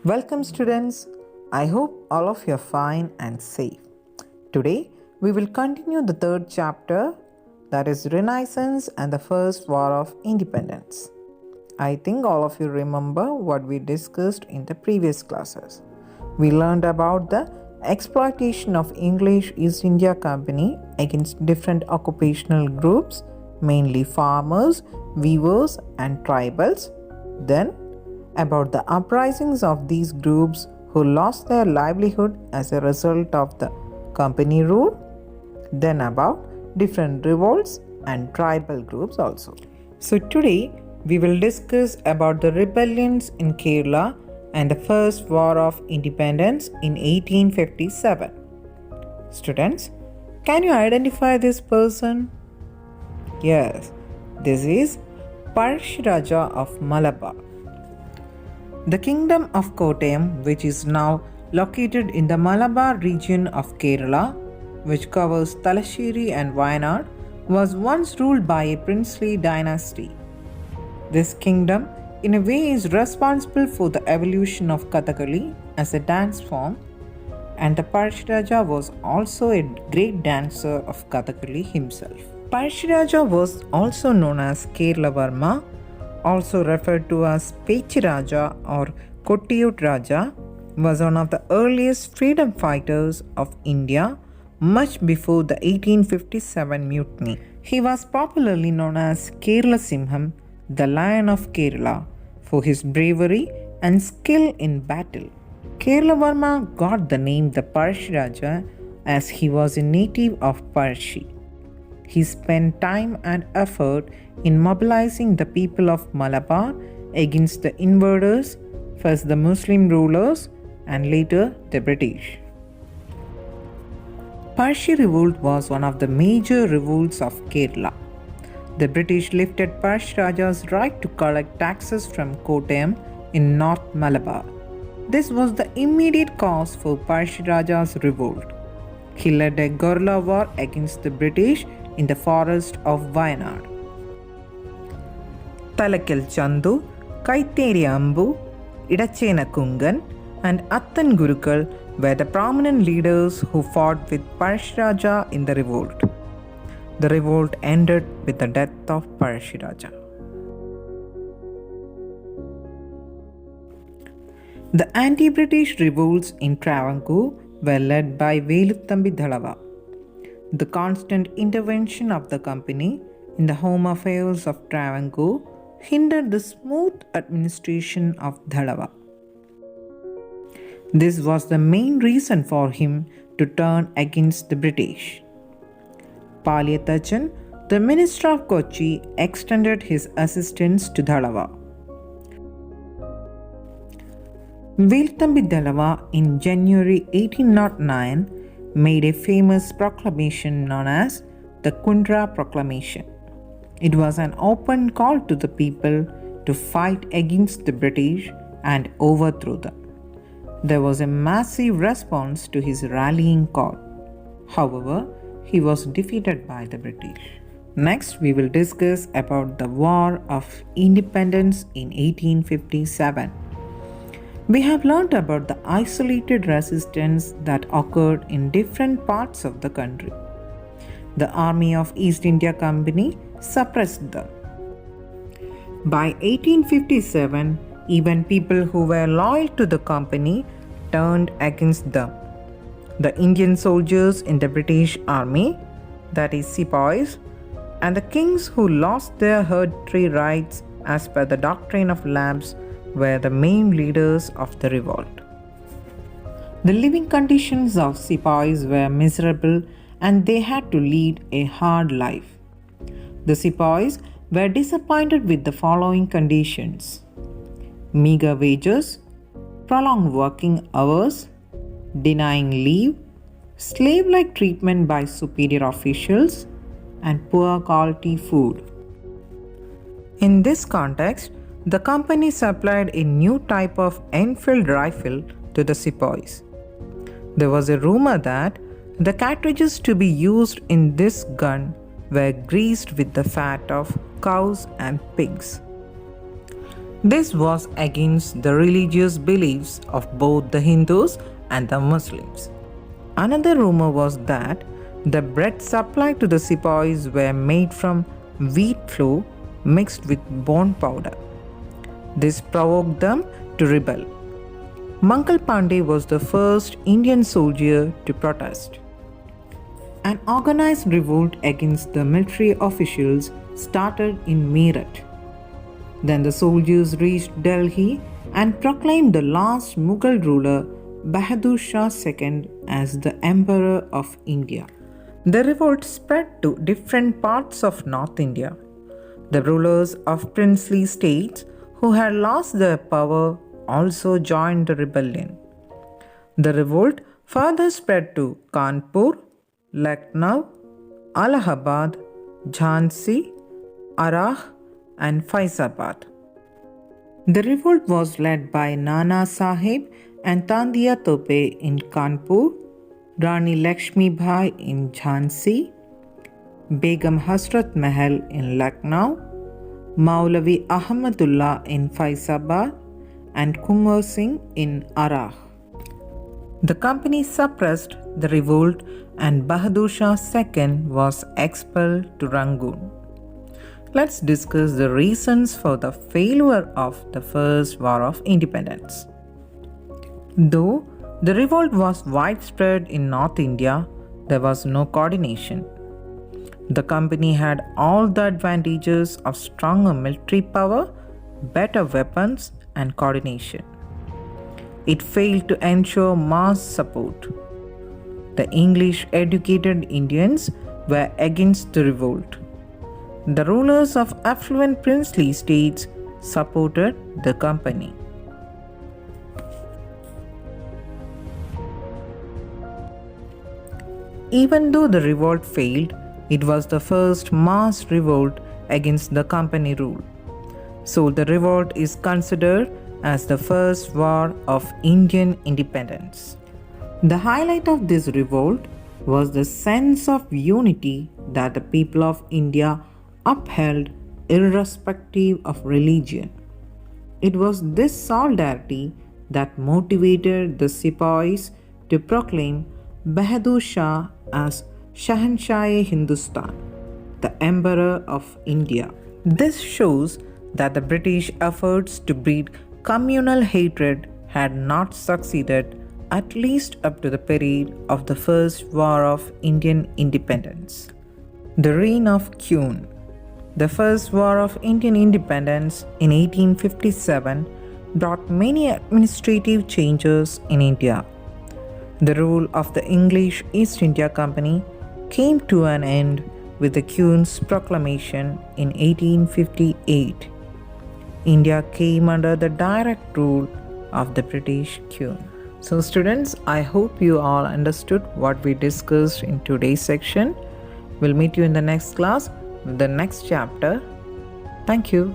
Welcome students, I hope all of you are fine and safe. Today we will continue the third chapter, that is Renaissance and the First War of Independence. I think all of you remember what we discussed in the previous classes. We learned about the exploitation of English East India Company against different occupational groups, mainly farmers, weavers and tribals. Then about the uprisings of these groups who lost their livelihood as a result of the company rule, then about different revolts and tribal groups also. So today we will discuss about the rebellions in Kerala and the First War of Independence in 1857. Students, can you identify this person? Yes, this is Parshi Raja of Malabar. The kingdom of Kottayam, which is now located in the Malabar region of Kerala, which covers Talasheri and Wayanad, was once ruled by a princely dynasty. This kingdom, in a way, is responsible for the evolution of Kathakali as a dance form, and the Parshi Raja was also a great dancer of Kathakali himself. Parshi Raja was also known as Kerala Varma, also referred to as Pechi Raja or Kottayut Raja, was one of the earliest freedom fighters of India much before the 1857 mutiny. He was popularly known as Kerala Simham, the Lion of Kerala, for his bravery and skill in battle. Kerala Varma got the name the Parshi Raja as he was a native of Parshi. He spent time and effort in mobilizing the people of Malabar against the invaders, first the Muslim rulers and later the British. Parshi revolt was one of the major revolts of Kerala. The British lifted Parshi Raja's right to collect taxes from Kottayam in North Malabar. This was the immediate cause for Parshi Raja's revolt. He led a guerrilla war against the British in the forest of Wayanad. Talakal Chandu, Kaiteri Ambu, Idachena Kungan and Attan Gurukal were the prominent leaders who fought with Parshi Raja in the revolt. The revolt ended with the death of Parshi Raja. The anti-British revolts in Travancore were led by Veluthambi Dhalava. The constant intervention of the company in the home affairs of Travancore hindered the smooth administration of Dhalava. This was the main reason for him to turn against the British. Paliyathajan, the minister of Kochi, extended his assistance to Dhalava. Veluthambi Dhalava in January 1809 made a famous proclamation known as the Kundra Proclamation. It was an open call to the people to fight against the British and overthrow them. There was a massive response to his rallying call. However, he was defeated by the British. Next, we will discuss about the War of Independence in 1857. We have learnt about the isolated resistance that occurred in different parts of the country. The Army of East India Company suppressed them. By 1857, even people who were loyal to the company turned against them. The Indian soldiers in the British Army, that is Sepoys, and the kings who lost their hereditary rights as per the doctrine of Lambs were the main leaders of the revolt. The living conditions of Sepoys were miserable and they had to lead a hard life. The Sepoys were disappointed with the following conditions: meager wages, prolonged working hours, denying leave, slave like treatment by superior officials, and poor quality food. In this context, the company supplied a new type of Enfield rifle to the Sepoys. There was a rumor that the cartridges to be used in this gun were greased with the fat of cows and pigs. This was against the religious beliefs of both the Hindus and the Muslims. Another rumor was that the bread supplied to the Sepoys were made from wheat flour mixed with bone powder. This provoked them to rebel. Mangal Pandey was the first Indian soldier to protest. An organized revolt against the military officials started in Meerut. Then the soldiers reached Delhi and proclaimed the last Mughal ruler, Bahadur Shah II, as the Emperor of India. The revolt spread to different parts of North India. The rulers of princely states who had lost their power also joined the rebellion. The revolt further spread to Kanpur, Lucknow, Allahabad, Jhansi, Arrah, and Faizabad. The revolt was led by Nana Sahib and Tandia Tope in Kanpur, Rani Lakshmi Bai in Jhansi, Begum Hasrat Mahal in Lucknow, Maulavi Ahmadullah in Faizabad, and Kumar Singh in Arrah. The company suppressed the revolt and Bahadur Shah II was expelled to Rangoon. Let's discuss the reasons for the failure of the First War of Independence. Though the revolt was widespread in North India, there was no coordination. The company had all the advantages of stronger military power, better weapons, and coordination. It failed to ensure mass support. The English educated Indians were against the revolt. The rulers of affluent princely states supported the company. Even though the revolt failed, it was the first mass revolt against the company rule. So the revolt is considered as the first war of Indian independence. The highlight of this revolt was the sense of unity that the people of India upheld irrespective of religion. It was this solidarity that motivated the Sepoys to proclaim Bahadur Shah as Shahanshah-e-Hindustan, the Emperor of India. This shows that the British efforts to breed communal hatred had not succeeded, at least up to the period of the First War of Indian Independence. The reign of Queen. The First War of Indian Independence in 1857 brought many administrative changes in India. The rule of the English East India Company came to an end with the Queen's proclamation in 1858. India came under the direct rule of the British Queen. So students, I hope you all understood what we discussed in today's section. We'll meet you in the next class with the next chapter. Thank you.